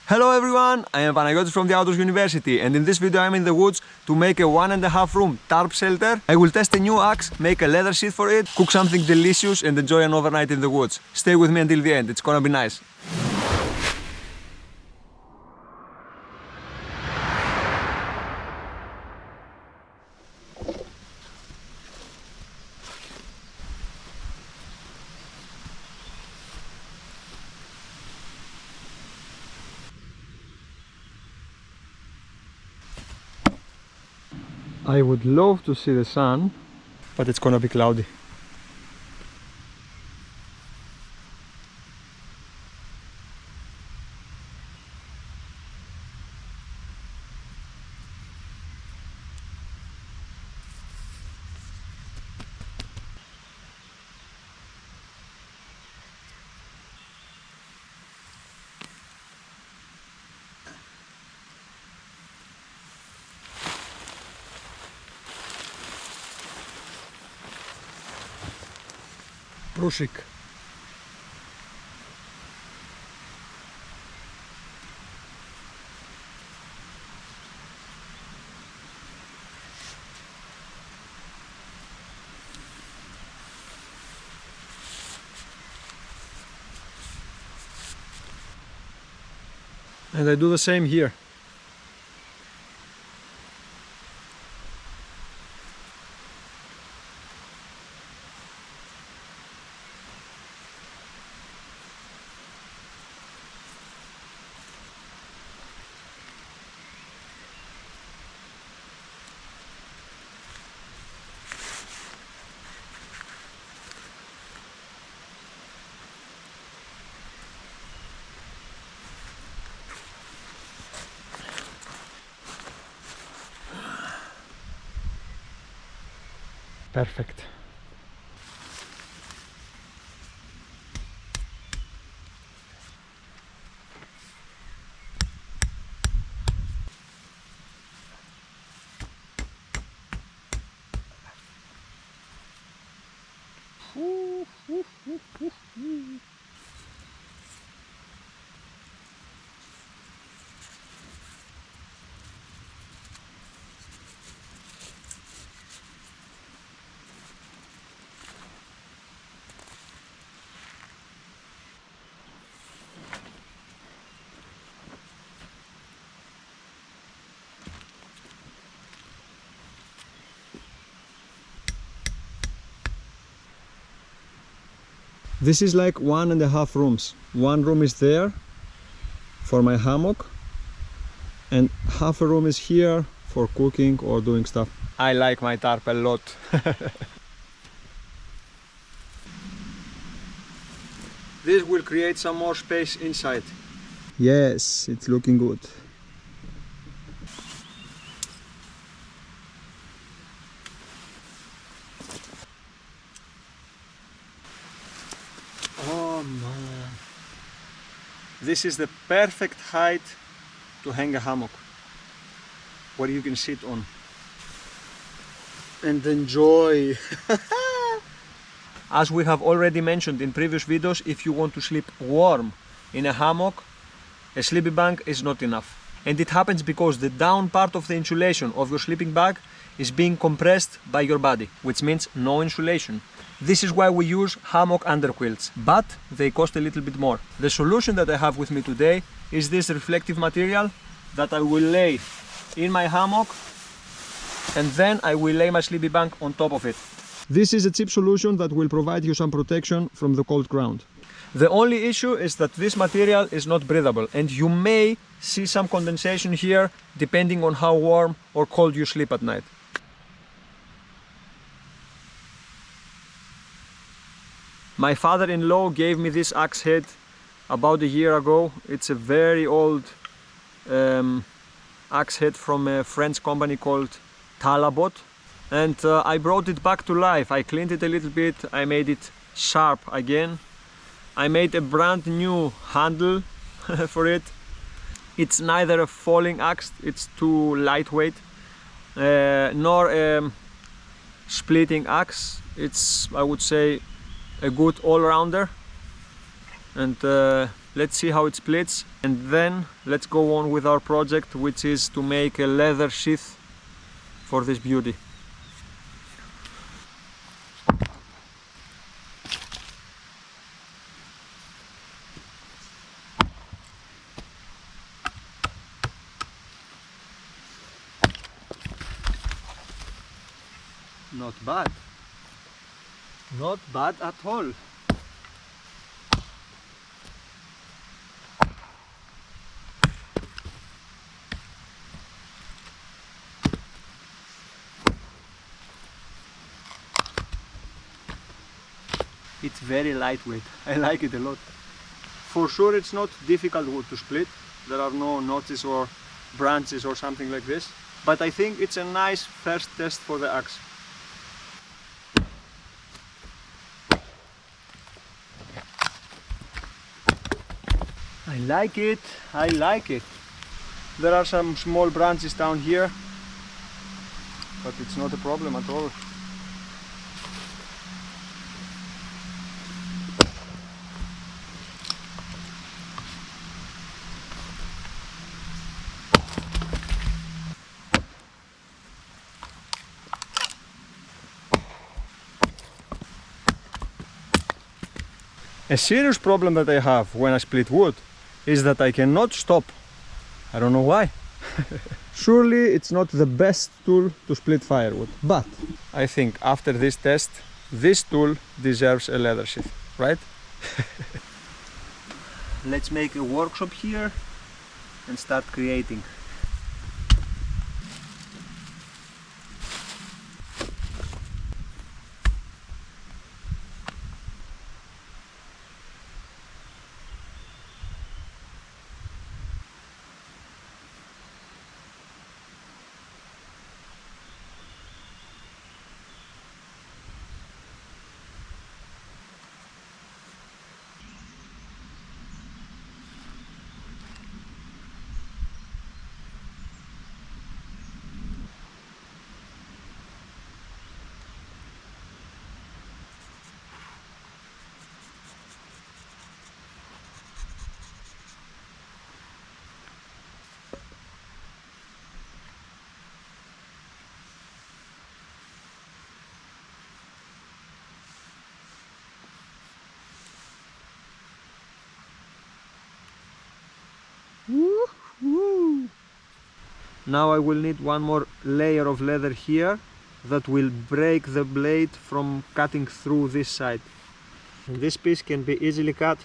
Hello everyone, I am Panayotis from the Outdoors University, and in this video I'm in the woods to make a 1.5 room tarp shelter. I will test a new axe, make a leather sheath for it, cook something delicious and enjoy an overnight in the woods. Stay with me until the end, it's gonna be nice. I would love to see the sun, but it's gonna be cloudy. Rusik. And I do the same here. Perfect. This is like 1.5 rooms. One room is there for my hammock and half a room is here for cooking or doing stuff. I like my tarp a lot. This will create some more space inside. Yes, it's looking good. Oh man, this is the perfect height to hang a hammock where you can sit on and enjoy. As we have already mentioned in previous videos, if you want to sleep warm in a hammock, a sleeping bag is not enough. And it happens because the down part of the insulation of your sleeping bag is being compressed by your body, which means no insulation. This is why we use hammock underquilts, but they cost a little bit more. The solution that I have with me today is this reflective material that I will lay in my hammock and then I will lay my sleeping bag on top of it. This is a cheap solution that will provide you some protection from the cold ground. The only issue is that this material is not breathable and you may see some condensation here depending on how warm or cold you sleep at night. My father-in-law gave me this axe head about a year ago. It's a very old axe head from a French company called Talabot. And I brought it back to life. I cleaned it a little bit, I made it sharp again. I made a brand new handle for it. It's neither a falling axe, it's too lightweight, nor a splitting axe. It's, I would say, a good all-rounder. And Let's see how it splits, and then let's go on with our project, which is to make a leather sheath for this beauty. Not bad. Not bad at all. It's very lightweight. I like it a lot. For sure it's not difficult wood to split. There are no notches or branches or something like this. But I think it's a nice first test for the axe. I like it. I like it. There are some small branches down here, but it's not a problem at all. A serious problem that I have when I split wood is that I cannot stop. I don't know why. Surely it's not the best tool to split firewood, but I think after this test, this tool deserves a leather sheath, right? Let's make a workshop here and start creating. Woo-hoo. Now I will need one more layer of leather here that will break the blade from cutting through this side. And this piece can be easily cut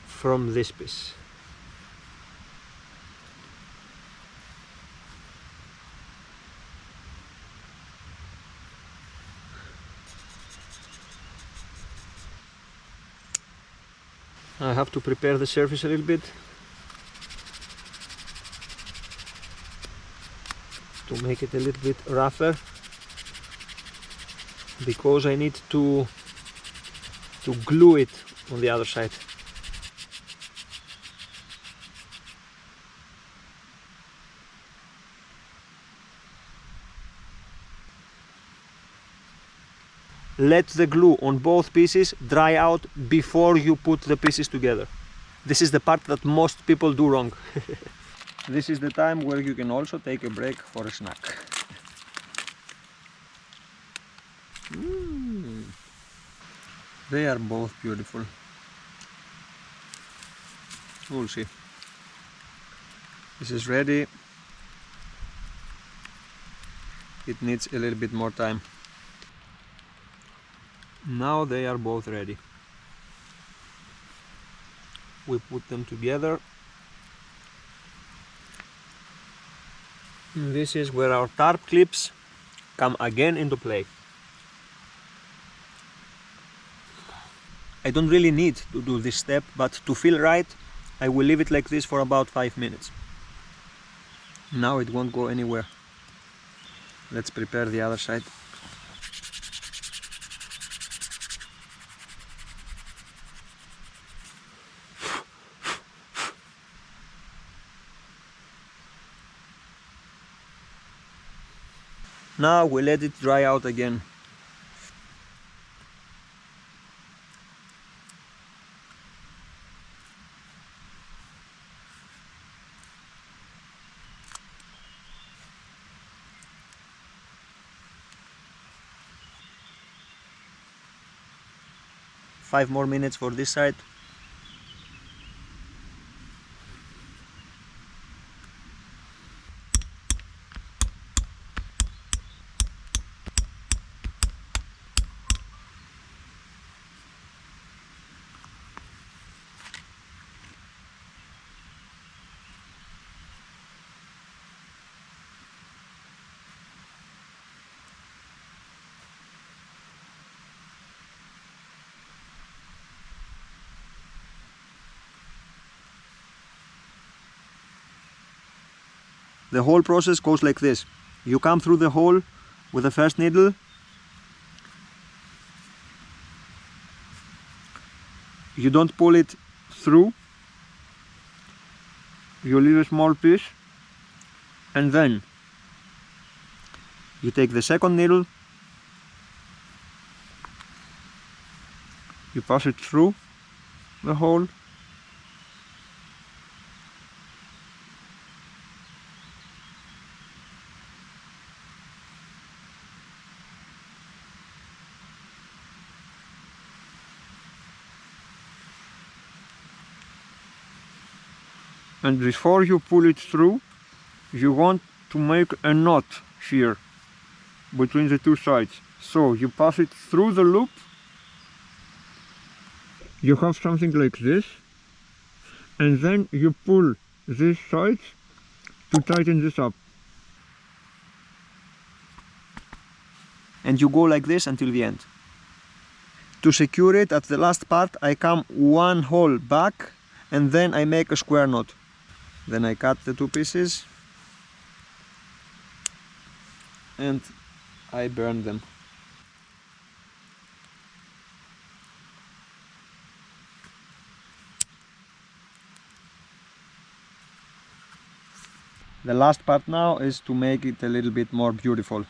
from this piece. I have to prepare the surface a little bit to make it a little bit rougher, because I need to glue it on the other side. Let the glue on both pieces dry out before you put the pieces together. This is the part that most people do wrong. This is the time where you can also take a break for a snack. They are both beautiful. We'll see. This is ready. It needs a little bit more time. Now they are both ready. We put them together. And this is where our tarp clips come again into play. I don't really need to do this step, but to feel right, I will leave it like this for about 5 minutes. Now it won't go anywhere. Let's prepare the other side. Now we let it dry out again. 5 more minutes for this side. The whole process goes like this. You come through the hole with the first needle, you don't pull it through, you leave a small piece, and then you take the second needle, you pass it through the hole, and before you pull it through, you want to make a knot here between the two sides. So you pass it through the loop, you have something like this, and then you pull these sides to tighten this up. And you go like this until the end. To secure it at the last part, I come one hole back and then I make a square knot. Then I cut the two pieces and I burn them. The last part now is to make it a little bit more beautiful,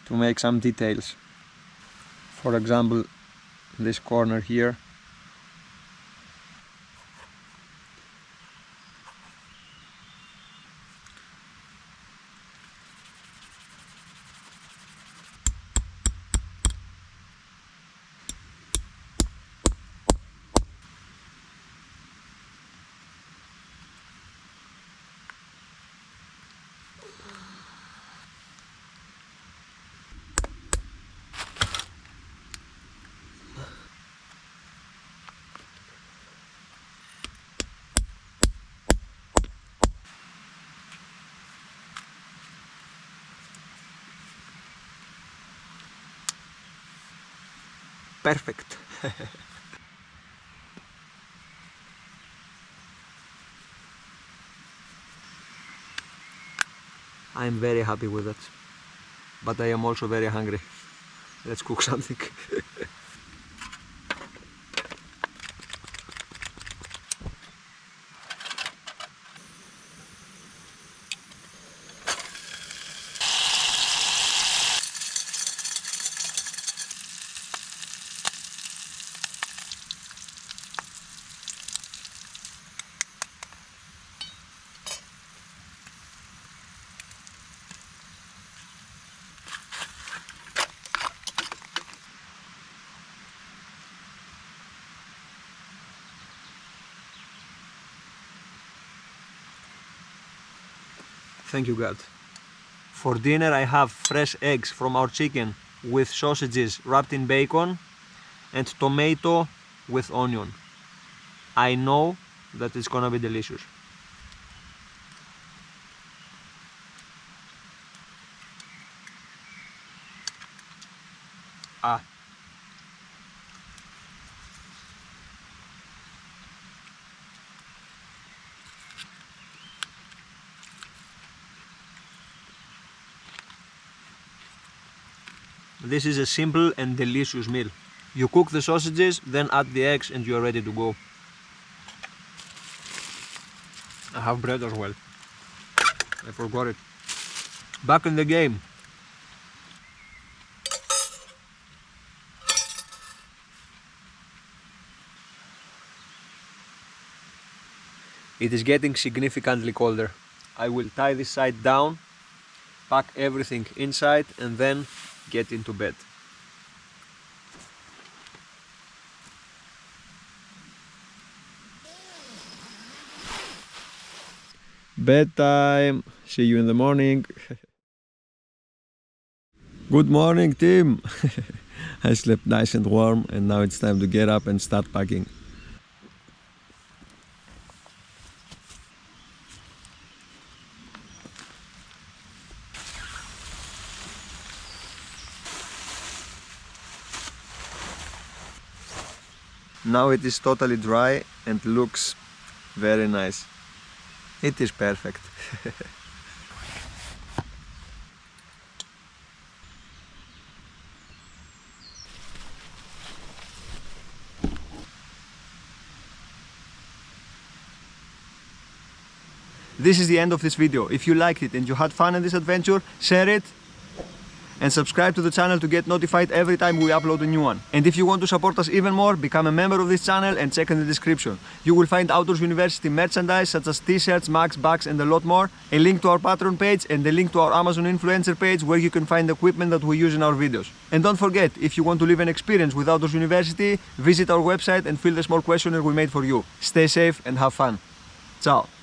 to make some details. For example, this corner here. Perfect. I'm very happy with it, but I am also very hungry. Let's cook something. Thank you, God. For dinner I have fresh eggs from our chicken with sausages wrapped in bacon and tomato with onion. I know that it's gonna be delicious. Ah. This is a simple and delicious meal. You cook the sausages, then add the eggs and you are ready to go. I have bread as well. I forgot it. Back in the game. It is getting significantly colder. I will tie this side down, pack everything inside and then get into bed. Bedtime. See you in the morning. Good morning, team. I slept nice and warm, and now it's time to get up and start packing. Now it is totally dry and looks very nice. It is perfect. This is the end of this video. If you liked it and you had fun in this adventure, share it and subscribe to the channel to get notified every time we upload a new one. And if you want to support us even more, become a member of this channel and check in the description. You will find Outdoors University merchandise such as t-shirts, mugs, bags and a lot more, a link to our Patreon page and a link to our Amazon influencer page where you can find equipment that we use in our videos. And don't forget, if you want to live an experience with Outdoors University, visit our website and fill the small questionnaire we made for you. Stay safe and have fun. Ciao!